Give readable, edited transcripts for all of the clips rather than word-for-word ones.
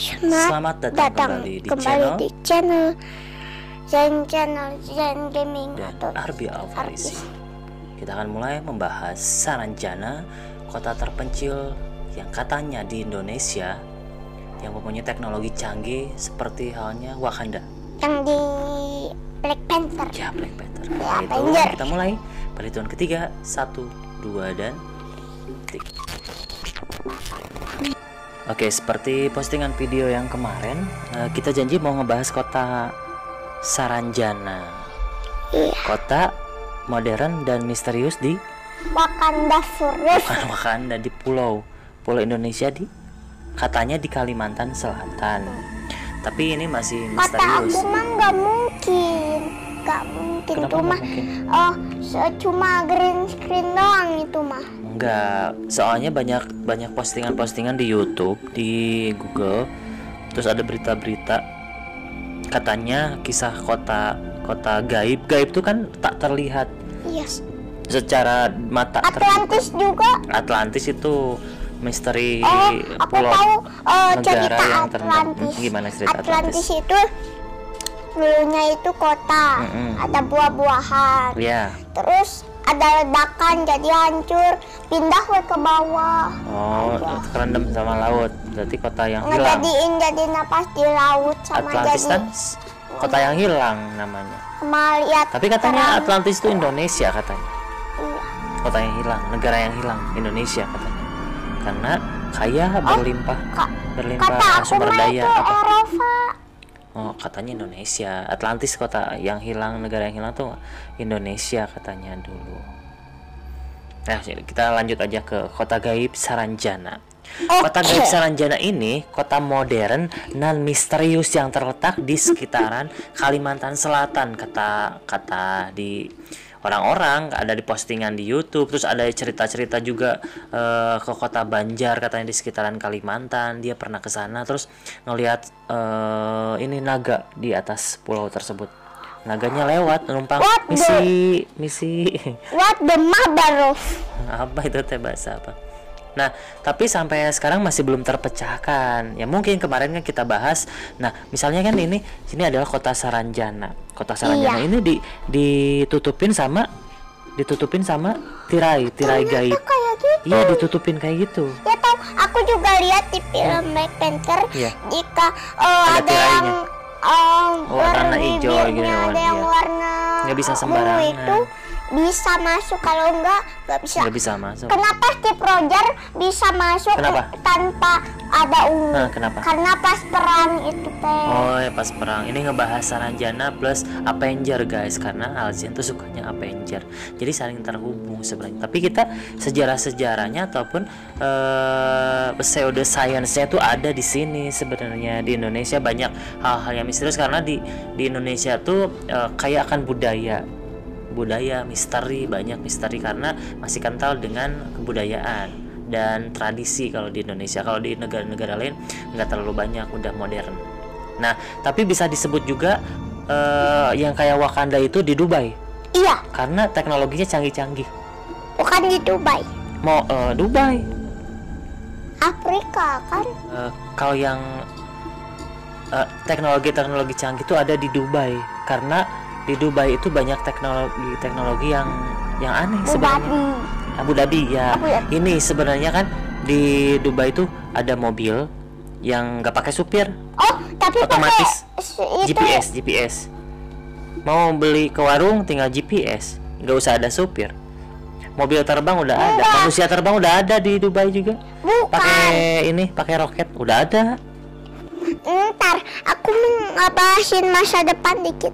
Selamat datang kembali di channel Zen Gaming dan atau Arbi Alfarisi. Kita akan mulai membahas Saranjana, kota terpencil yang katanya di Indonesia yang mempunyai teknologi canggih seperti halnya Wakanda yang di Black Panther. Ya, Black Panther. Ya, Itu Avenger. kita mulai perhitungan ketiga, 1, 2, dan 3. Oke, seperti postingan video yang kemarin, kita janji mau ngebahas kota Saranjana. Iya. Kota modern dan misterius di Wakanda Forever. bukan Wakanda, di pulau Indonesia, katanya di Kalimantan Selatan. Tapi ini masih Kata misterius. aku mah nggak mungkin Kenapa tuh mah. nggak Cuma green screen doang itu mah. Enggak, soalnya banyak postingan-postingan di YouTube, di Google, terus ada berita-berita katanya kisah kota gaib tuh kan tak terlihat Iya. secara mata. Atlantis juga. Atlantis itu misteri Aku pulau tahu negara cerita yang terendam. Atlantis. Gimana cerita Atlantis itu dulunya itu kota, ada buah-buahan. Ya. Terus ada ledakan jadi hancur, pindah ke bawah. Oh, kerendam sama laut. Berarti kota yang hilang. Ngejadiin jadi napas di laut sama Atlantis jadi kan kota yang hilang namanya. melihat. Tapi katanya Atlantis itu Indonesia katanya. Iya. Kota yang hilang, negara yang hilang, Indonesia katanya. Karena kaya, berlimpah Kata aku sumber mah daya. itu Eropa. Oh, katanya Indonesia. Atlantis kota yang hilang, negara yang hilang tuh Indonesia katanya dulu. Nah, kita lanjut aja ke kota gaib Saranjana. Kota gaib Saranjana ini kota modern dan misterius yang terletak di sekitaran Kalimantan Selatan, kata di orang-orang, ada di postingan di YouTube, terus ada cerita-cerita juga ke kota Banjar katanya di sekitaran Kalimantan. Dia pernah ke sana terus ngelihat ini naga di atas pulau tersebut. Naganya lewat numpang misi. What the mother of? Apa itu teh, bahasa apa? Nah, tapi sampai sekarang masih belum terpecahkan. Ya mungkin kemarin kan kita bahas. Nah, misalnya kan sini adalah kota Saranjana. Kota Saranjana ini ditutupin sama tirai gaib. Kayak gitu. Iya, ditutupin kayak gitu. Ya tahu, aku juga lihat di film Black Panther. Iya. Jika Ada ada yang warna hijau berbibirnya, gini, ada yang iya. warna Nggak bisa ungu sembarangan. itu bisa masuk, kalau nggak bisa. Nggak bisa masuk. Kenapa Steve Rogers bisa masuk Kenapa? tanpa ada ungu? Nah, kenapa? Karena pas perang itu teh. Oh ya, pas perang. Ini ngebahas Saranjana plus Avenger guys, karena Alzin tuh sukanya Avenger. Jadi saling terhubung sebenarnya. Tapi kita sejarah-sejarahnya ataupun pseudo science-nya tuh ada di sini sebenarnya. Di Indonesia banyak hal-hal yang misterius karena di Indonesia tuh kaya akan budaya misteri, banyak misteri karena masih kental dengan kebudayaan dan tradisi kalau di Indonesia. Kalau di negara-negara lain nggak terlalu banyak, udah modern. Nah, tapi bisa disebut juga yang kayak Wakanda itu di Dubai. Iya, Karena teknologinya canggih-canggih. bukan di Dubai, Mau Dubai. Afrika kan. Kalau yang teknologi canggih itu ada di Dubai, karena di Dubai itu banyak teknologi yang aneh sebenarnya. Abu Dhabi ya. Ini sebenarnya kan di Dubai itu ada mobil yang nggak pakai supir, Oh, tapi otomatis pakai itu. GPS. Mau beli ke warung tinggal GPS, nggak usah ada supir. Mobil terbang udah ada, manusia terbang udah ada di Dubai juga. Pakai roket udah ada. Ntar aku ngabasin masa depan dikit.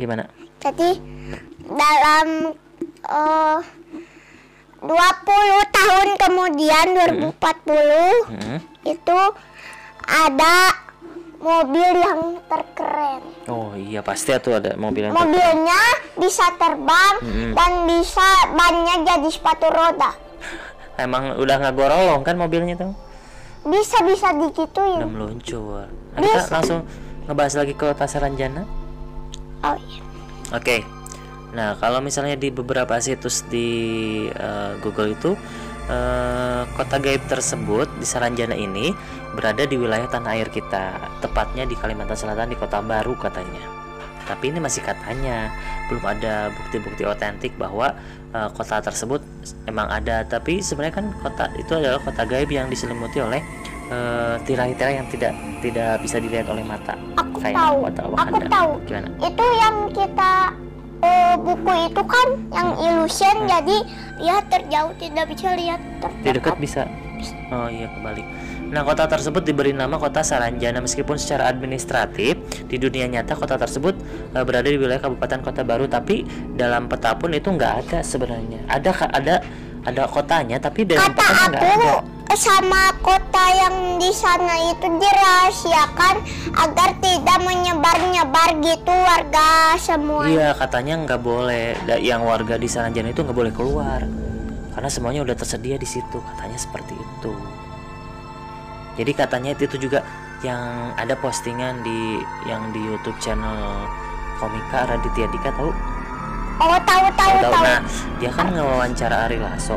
Gimana? Jadi dalam 20 tahun kemudian 2040 itu ada mobil yang terkeren. Oh iya, pasti tuh ada mobil yang Mobilnya bisa terbang dan bisa bannya jadi sepatu roda. Emang udah nggak gorolong kan mobilnya tuh? Bisa digituin. Udah meluncur. Nah, kita langsung ngebahas lagi ke kota Saranjana. Oh iya. Oke. Nah, kalau misalnya di beberapa situs di Google itu kota gaib tersebut di Saranjana ini berada di wilayah tanah air kita, tepatnya di Kalimantan Selatan di Kota Baru katanya. Tapi ini masih katanya, belum ada bukti-bukti otentik bahwa kota tersebut emang ada. Tapi sebenarnya kan kota itu adalah kota gaib yang diselimuti oleh tirai-tirai yang tidak bisa dilihat oleh mata. Aku Kayak tahu. kota Aku Wakanda. tahu. Gimana? Itu yang kita buku itu kan yang illusion, jadi dia terjauh tidak bisa lihat Di dekat bisa. Oh iya, kebalik. Nah, kota tersebut diberi nama Kota Saranjana meskipun secara administratif di dunia nyata kota tersebut berada di wilayah Kabupaten Kota Baru, tapi dalam peta pun itu nggak ada sebenarnya. Ada kotanya, tapi dalam Kata petanya nggak ada. aku sama kota yang di sana itu dirahasiakan agar tidak menyebar-nyebar gitu warga semua. Iya, katanya nggak boleh. Yang warga di Saranjana itu nggak boleh keluar karena semuanya udah tersedia di situ. Katanya seperti itu. Jadi katanya itu juga yang ada postingan di YouTube channel Komika Raditya Dika, tahu? Oh, tahu. Nah, dia kan ngewawancara Ari Lasso.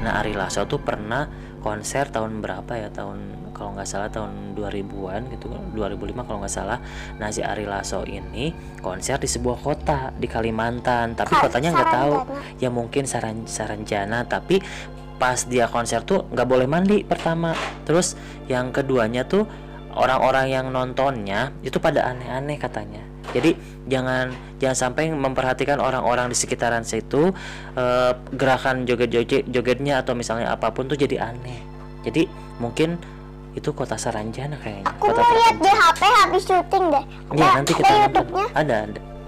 Nah, Ari Lasso tuh pernah konser tahun berapa ya? Kalau nggak salah tahun 2000-an gitu, 2005 kalau nggak salah. Nah, si Ari Lasso ini konser di sebuah kota di Kalimantan, tapi kotanya nggak tahu. Ya mungkin Saranjana, tapi pas dia konser tuh nggak boleh mandi pertama. Terus yang keduanya tuh orang-orang yang nontonnya itu pada aneh-aneh katanya. Jadi jangan sampai memperhatikan orang-orang di sekitaran situ, gerakan jogetnya atau misalnya apapun tuh jadi aneh. Jadi mungkin itu kota Saranjana kayaknya. Aku mau lihat di HP habis syuting deh. Iya, nanti kita nonton. YouTube-nya. Ada.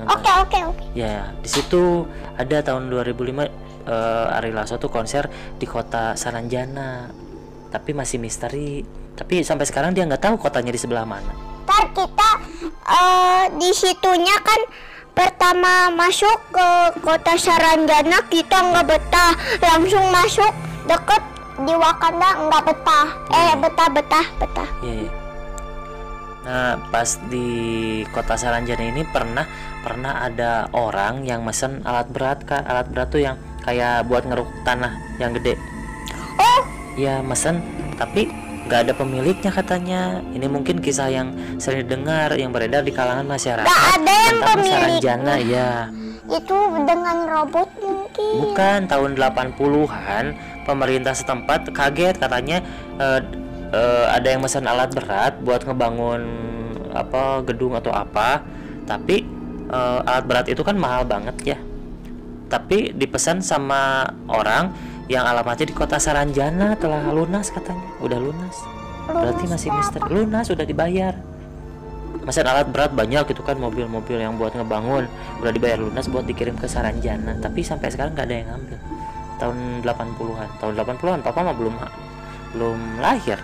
Oke. Ya, di situ ada tahun 2005 Ari Lasso tuh konser di kota Saranjana. Tapi masih misteri. Tapi sampai sekarang dia nggak tahu kotanya di sebelah mana. Ntar kita di situnya kan pertama masuk ke kota Saranjana kita nggak betah, langsung masuk deket di Wakanda nggak betah. Betah. Iya. Nah, pas di kota Saranjana ini pernah ada orang yang mesen alat berat kan. Alat berat tuh yang kayak buat ngeruk tanah yang gede. Oh, ya mesen, tapi nggak ada pemiliknya katanya. Ini mungkin kisah yang sering dengar, yang beredar di kalangan masyarakat. nggak ada yang tentang pemiliknya. Saranjana, ya. Itu dengan robot mungkin. Bukan, tahun 80-an pemerintah setempat kaget katanya ada yang mesen alat berat buat ngebangun gedung atau apa. Tapi alat berat itu kan mahal banget ya. Tapi dipesan sama orang yang alamatnya di kota Saranjana, telah lunas katanya. Udah lunas. Berarti masih misteri. Lunas, sudah dibayar. Mesin alat berat banyak gitu kan, mobil-mobil yang buat ngebangun udah dibayar lunas buat dikirim ke Saranjana, tapi sampai sekarang nggak ada yang ngambil. Tahun 80-an papa mah belum lahir.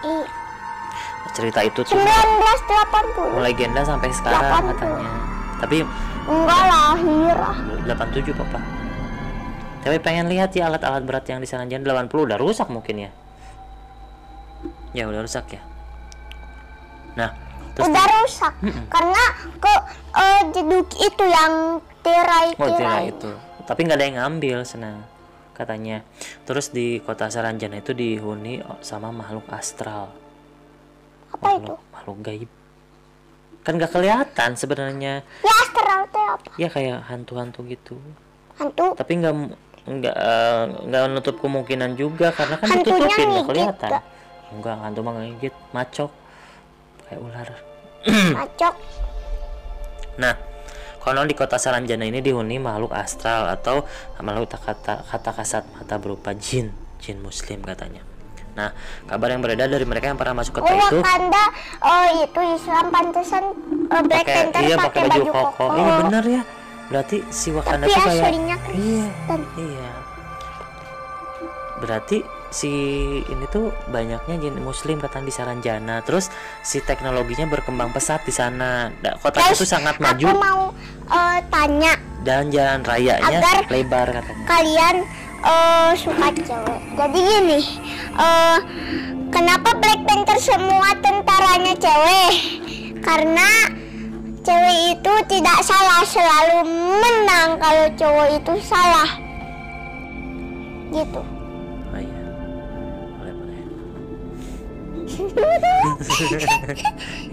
Iya. Cerita itu tuh 1980. legenda sampai sekarang 80. katanya. Tapi Enggak lahir. 87 papa. Tapi pengen lihat ya alat-alat berat yang di Saranjana. 80 udah rusak mungkin ya. Ya udah rusak ya. Nah, terus Udah rusak karena ke jeduk itu yang tirai itu. Tapi nggak ada yang ngambil senang katanya. Terus di kota Saranjana itu dihuni sama makhluk astral. Apa itu? Makhluk gaib. Kan nggak kelihatan sebenarnya. Ya astral itu apa? Ya kayak hantu-hantu gitu. Hantu. Tapi nggak nutup kemungkinan juga karena kan Hantunya ditutupin nggak ngigit, kelihatan. Kak. Enggak, hantu mah nggak ngigit, macok kayak ular. Macok. Nah, konon di kota Saranjana ini dihuni makhluk astral atau makhluk kata kasat mata berupa jin muslim katanya. Nah, kabar yang beredar dari mereka yang pernah masuk kota itu Wakanda itu Islam, pantesan Black Panther pakai baju koko. Iya benar ya. Berarti si Wakanda Tapi tuh kayak aslinya Kristen. Iya. Berarti si ini tuh banyaknya jin muslim katanya di Saranjana. Terus si teknologinya berkembang pesat di sana. Kotanya tuh sangat maju. Aku mau tanya Dan jalan rayanya agar lebar katanya. kalian suka cewek. Jadi gini, kenapa Black Panther semua tentaranya cewek? Karena cewek itu tidak salah, selalu menang kalau cowok itu salah. Gitu.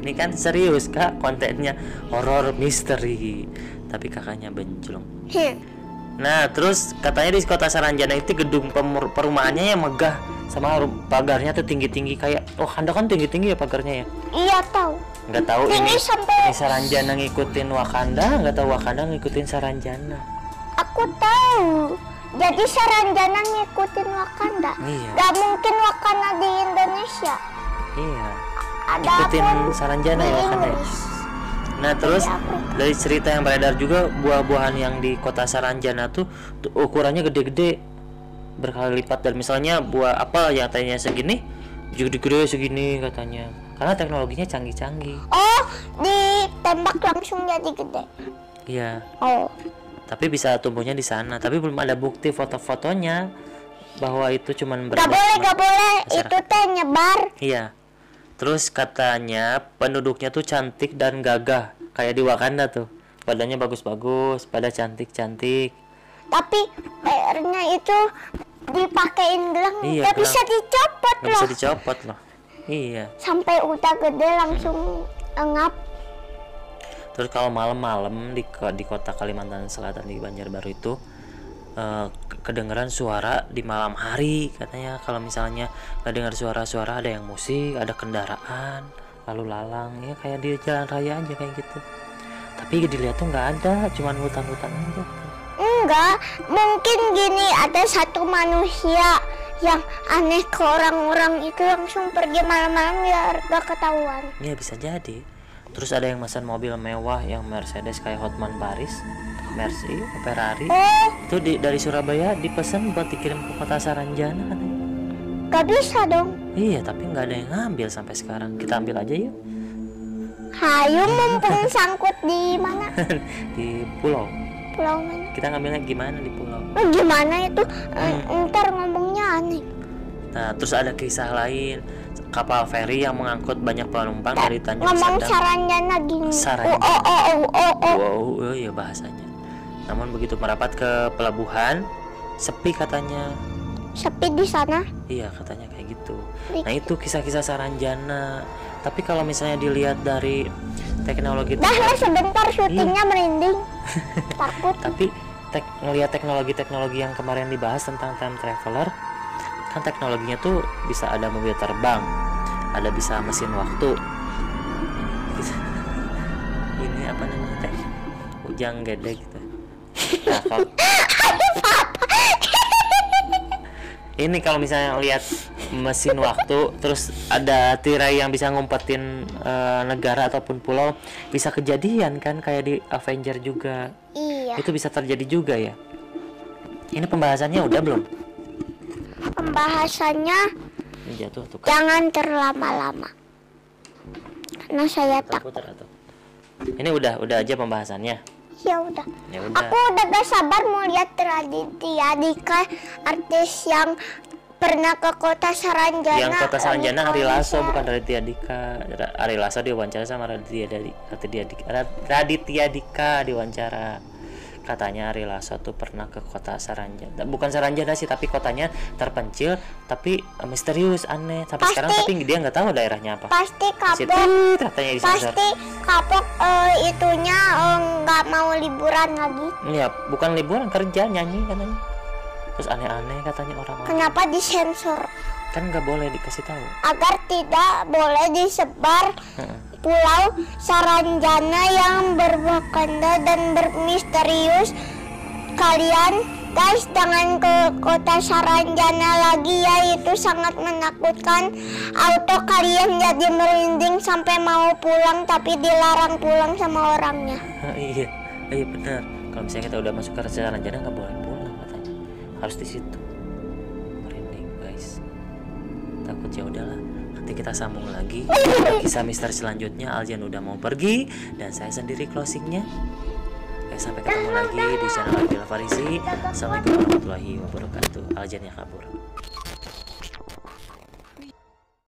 Ini kan serius kak, kontennya horor misteri, tapi kakaknya bencong. Nah terus katanya di kota Saranjana itu gedung perumahannya yang megah, sama pagarnya tuh tinggi-tinggi kayak Wakanda kan tinggi-tinggi ya pagarnya ya. Iya tahu. Nggak tahu Ini sampai ini Saranjana ngikutin Wakanda, nggak tahu Wakanda ngikutin Saranjana. aku tahu. Jadi Saranjana ngikutin Wakanda. Iya. Gak mungkin Wakanda di Indonesia. Iya. Ada Ikutin pun Saranjana di ya Wakanda ya. Inggris. Nah terus Afrika. dari cerita yang beredar juga buah-buahan yang di kota Saranjana tuh ukurannya gede-gede berkali lipat, dan misalnya buah apel yang tadinya segini jadi gede segini katanya, karena teknologinya canggih-canggih. Oh, ditembak langsung jadi gede. Iya. Oh, Tapi bisa tumbuhnya di sana, tapi belum ada bukti foto-fotonya bahwa itu cuman gak boleh. masyarakat. Itu teh nyebar. Iya. Terus katanya penduduknya tuh cantik dan gagah kayak di Wakanda tuh. Badannya bagus-bagus, pada cantik-cantik. Tapi PR-nya itu dipakein gelang. Iya, Gak bisa dicopot Nggak loh. bisa dicopot loh. Iya. Sampai udah gede langsung ngap. Terus kalau malam-malam di kota Kalimantan Selatan di Banjarbaru itu kedengeran suara di malam hari katanya. Kalau misalnya nggak dengar suara-suara, ada yang musik, ada kendaraan lalu lalang ya kayak di jalan raya aja kayak gitu. Tapi dilihat tuh nggak ada, cuman hutan-hutan aja. Enggak, mungkin gini, ada satu manusia yang aneh ke orang-orang itu langsung pergi malam-malam biar gak ketahuan. Ya bisa jadi. Terus ada yang pesan mobil mewah yang Mercedes kayak Hotman Paris, Mercy, Ferrari. Oh, Itu dari Surabaya dipesan buat dikirim ke kota Saranjana katanya. gak bisa dong. Iya, tapi nggak ada yang ngambil sampai sekarang. Kita ambil aja yuk. Hayu mumpung sangkut di mana? Di pulau. Pulau mana? Kita ngambilnya gimana di pulau? Oh, gimana itu? Ntar ngomongnya aneh. Nah, terus ada kisah lain, kapal feri yang mengangkut banyak penumpang dari Tanjung Ngomong Sandang. Saranjana gini. Saranjana. Oh. Wow, iya bahasanya. Namun begitu merapat ke pelabuhan, sepi katanya. Sepi di sana. Iya, katanya kayak gitu. Nah, itu kisah-kisah Saranjana. Tapi kalau misalnya dilihat dari teknologi Dah lah sebentar syutingnya merinding. Takut. tapi ngelihat teknologi yang kemarin dibahas tentang time traveler, kan teknologinya tuh bisa ada mobil terbang, ada bisa mesin waktu. Ini apa namanya teh? Ujang gede gitu. Nah, ini kalau misalnya lihat mesin waktu, terus ada tirai yang bisa ngumpetin negara ataupun pulau, bisa kejadian kan kayak di Avenger juga. Iya. Itu bisa terjadi juga ya. Ini pembahasannya udah belum? Pembahasannya Ini jatuh tuh. jangan terlama-lama. Karena saya takut. Ini udah aja pembahasannya. Ya udah. Ya udah. Aku udah gak sabar mau lihat Raditya Dika, artis yang pernah ke kota Saranjana. Yang kota Saranjana Ari Lasso, bukan Raditya Dika. Ari Lasso diwawancara sama Raditya Dika diwawancara. Katanya Ari Lasso tuh pernah ke kota Saranjana. Bukan Saranjana sih, tapi kotanya terpencil, tapi misterius, aneh. Sampai sekarang tapi dia nggak tahu daerahnya apa. Pasti Masih kapok. katanya disensor. Pasti kapok itunya nggak mau liburan lagi. Iya, bukan liburan, kerja nyanyi katanya. Terus aneh-aneh katanya orang-orang. Kenapa disensor? Kan nggak boleh dikasih tahu. Agar tidak boleh disebar Pulau Saranjana yang berbakanda dan bermisterius. Kalian guys jangan ke kota Saranjana lagi ya, itu sangat menakutkan. Auto kalian jadi merinding sampai mau pulang tapi dilarang pulang sama orangnya. Iya benar. Kalau misalnya kita udah masuk ke Saranjana nggak boleh pulang katanya. Harus di situ. Merinding guys. Takut ya udahlah. Nanti kita sambung lagi kisah misteri selanjutnya. Aljan udah mau pergi dan saya sendiri closingnya. Oke, sampai ketemu lagi di channel Abdul Farisi. Assalamualaikum warahmatullahi wabarakatuh. Aljan ya kabur.